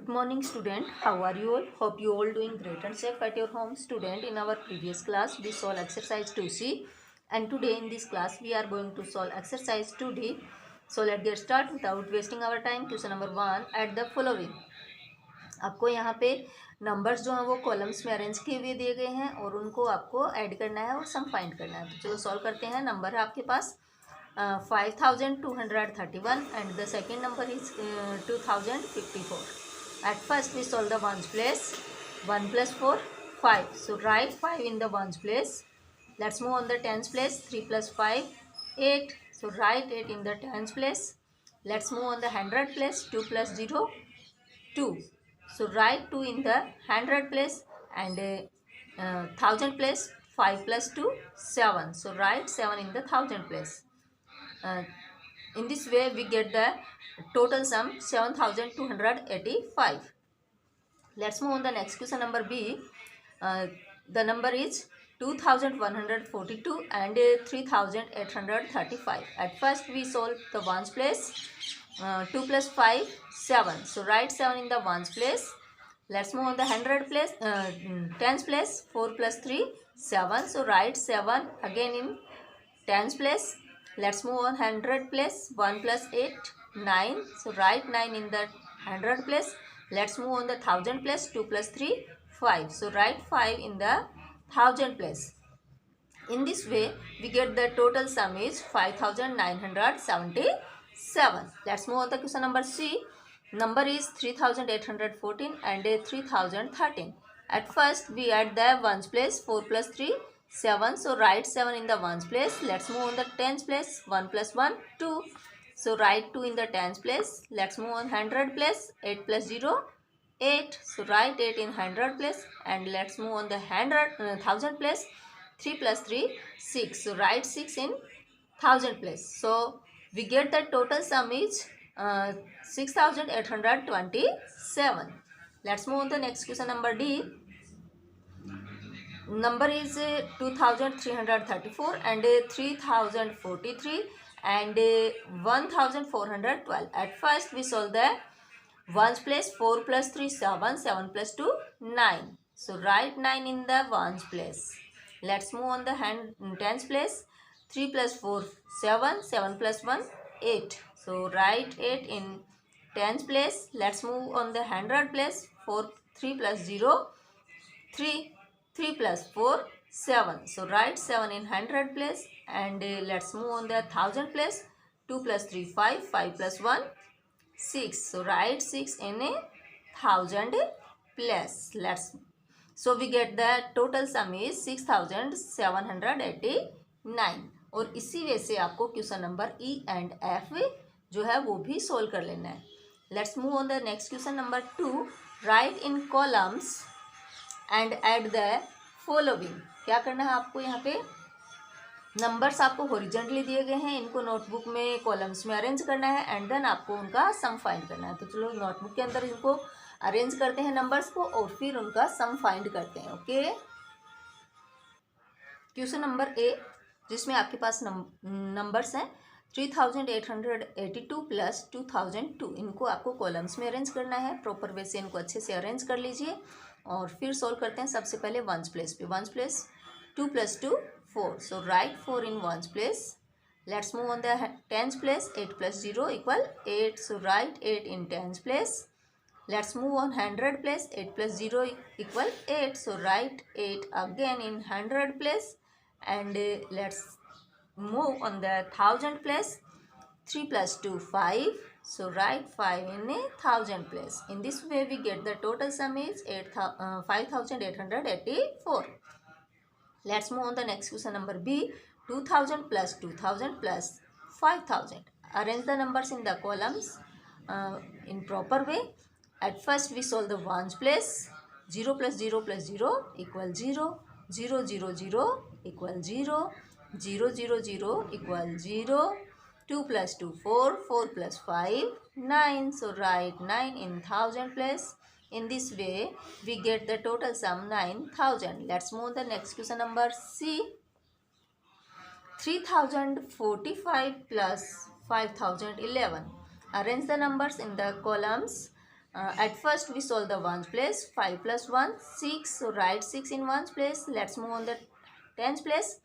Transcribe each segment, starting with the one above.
Good morning student, how are you all? Hope you all doing great and safe at your home. Student, in our previous class we solved exercise 2C and today in this class we are going to solve exercise 2D. So let's get started without wasting our time. Question number 1, add the following. आपको यहाँ पे numbers जो हैं वो columns में arrange किए हुए दिए गए हैं और उनको आपको ऐड करना है और सम फाइंड करना है. तो चलो सॉल्व करते हैं. नंबर है आपके पास 5231 and the second number is 2054. At first we solve the ones place. 1 plus 4 5, so write 5 in the ones place. Let's move on the tens place. 3 plus 5 8, so write 8 in the tens place. Let's move on the hundred place. 2 plus 0 2, so write 2 in the hundred place. And thousand place. 5 plus 2 7, so write 7 in the thousand place. In this way we get the total sum 7285. Let's move on the next question. Number B. The number is 2142 and 3835. At first we solve the ones place. 2 plus 5 7, so write 7 in the ones place. Let's move on the hundred place. Tens place. 4 plus 3 7, so write 7 again in tens place. Let's move on hundred place. 1 plus 8 9, so write 9 in the hundred place. Let's move on the thousand place. 2 plus 3 5, so write 5 in the thousand place. In this way we get the total sum is 5977. Let's move on the question number C. Number is 3814 and 3013. At first we add the ones place. 4 plus 3 7, so write 7 in the ones place. Let's move on the tens place. 1 plus 1 2, so write 2 in the tens place. Let's move on hundred place. 8 plus 0 8, so write 8 in hundred place. And let's move on the thousand place. 3 plus 3 6, so write 6 in thousand place. So we get the total sum is 6827. Let's move on the next question. Number D. Number is 2334 and 3043 and 1412. At first we solve the ones place. 4 plus 3 7, 7 plus 2 9, so write 9 in the ones place. Let's move on the tens place. 3 plus 4 7, 7 plus 1 8, so write 8 in tens place. Let's move on the hundred place. 3 plus 0 3, 3 plus 4 7, so write 7 in hundred place. And let's move on the thousand place. 2 plus 3 5, 5 plus 1 6, so write 6 in a thousand place. So we get the total sum is 6789. और इसी वे से आपको question number E and F जो है वो भी solve कर लेना है. Let's move on the next question. Number 2, right in columns and add the following. क्या करना है आपको? यहाँ पे नंबर्स आपको हॉरिजॉन्टली दिए गए हैं, इनको नोटबुक में कॉलम्स में अरेंज करना है एंड देन आपको उनका सम फाइंड करना है. तो चलो नोटबुक के अंदर इनको अरेंज करते हैं नंबर्स को और फिर उनका सम फाइंड करते हैं. ओके. क्वेश्चन नंबर ए, जिसमें आपके पास नंबर्स हैं 3882 प्लस 2002. इनको आपको कॉलम्स में अरेंज करना है. प्रॉपर वे से इनको अच्छे से अरेंज कर लीजिए और फिर सॉल्व करते हैं. सबसे पहले वंस प्लेस पे. Ones place 2 plus 2 4, so write 4 in ones place. Let's move on the tens place. 8 plus 0 equal 8, so write 8 in tens place. Let's move on hundred place. 8 plus 0 equal 8, so write 8 again in hundred place. And let's move on the thousand place. 3 plus 2 5, so write 5 in a thousand place. In this way we get the total sum is 5884. Let's move on the next question. Number B. 2000 plus 2000 plus 5000. Arrange the numbers in the columns in proper way. At first we solve the ones place. 0 plus 0 plus 0 equal 0. 0 0 0 equal 0. 0 0 0 equal 0. 2 plus 2 4. 4 plus 5 9, so write 9 in thousand place. In this way we get the total sum 9000. Let's move the next question. Number C. 3045 plus 5011. Arrange the numbers in the columns At first we solve the ones place. 5 plus 1 6, so write 6 in ones place. Let's move on the tens place.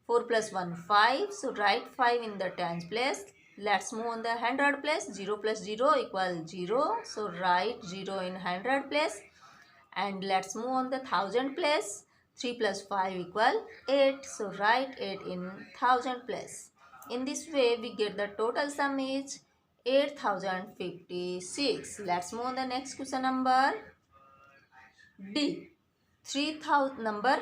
4 plus 1 5, so write 5 in the tens place. Let's move on the hundred place. 0 plus 0 equal 0, so write 0 in hundred place. And let's move on the thousand place. 3 plus 5 equal 8, so write 8 in thousand place. In this way we get the total sum is 8056. Let's move on the next question number D. 3000 number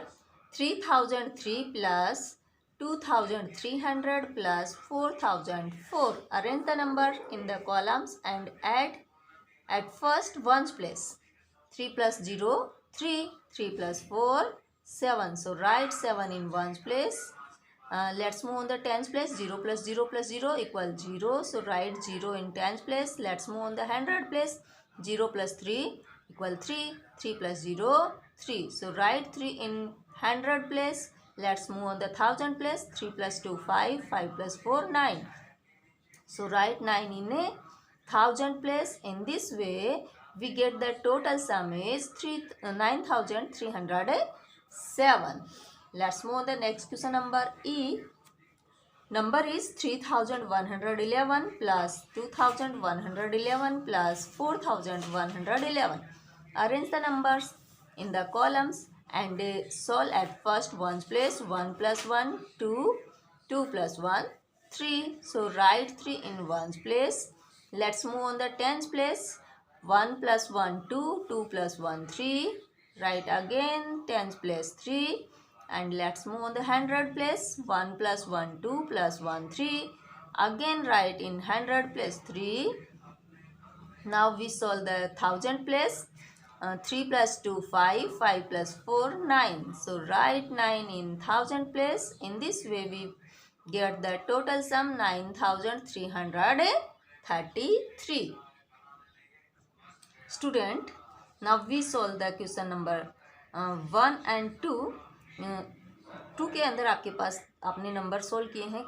3003 plus 2300 plus 4004. Arrange the number in the columns and add at first ones place. 3 plus 0 3, 3 plus 4 7, so write 7 in ones place. Let's move on the tens place. 0 plus 0 plus 0 equals 0, so write 0 in tens place. Let's move on the hundred place. 0 plus 3 equal 3, 3 plus 0 3, so write 3 in hundred place. Let's move on the thousand place. 3 plus 2 5, 5 plus 4 9, so write 9 in a thousand place. In this way we get the total sum is 9307. Let's move on the next question number E. Number is 3111 plus 2111 plus 4111. Arrange the numbers in the columns and solve at first ones place. 1 plus 1 2, 2 plus 1 3, so write 3 in ones place. Let's move on the tens place. 1 plus 1 2, 2 plus 1 3, write again tens place 3. And let's move on the hundred place. 1 plus 1 2 plus 1 3, again write in hundred place 3. Now we solve the thousand place. 3 plus 2 5, 5 plus 4 9, so write 9 in thousand place. In this way we get the total sum 9333. Student, now we solve the question number 1 and 2. 2 के अंदर आपके पास आपने number solve किए हैं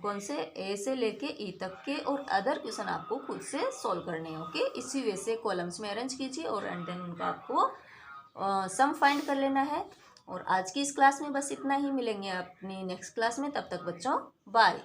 कौन से ए से लेके ई तक के, और अदर क्वेश्चन आपको खुद से सोल्व करने हैं. ओके, इसी वे से कॉलम्स में अरेंज कीजिए और एंड देन उनका आपको सम फाइंड कर लेना है. और आज की इस क्लास में बस इतना ही. मिलेंगे अपनी नेक्स्ट क्लास में. तब तक बच्चों बाय.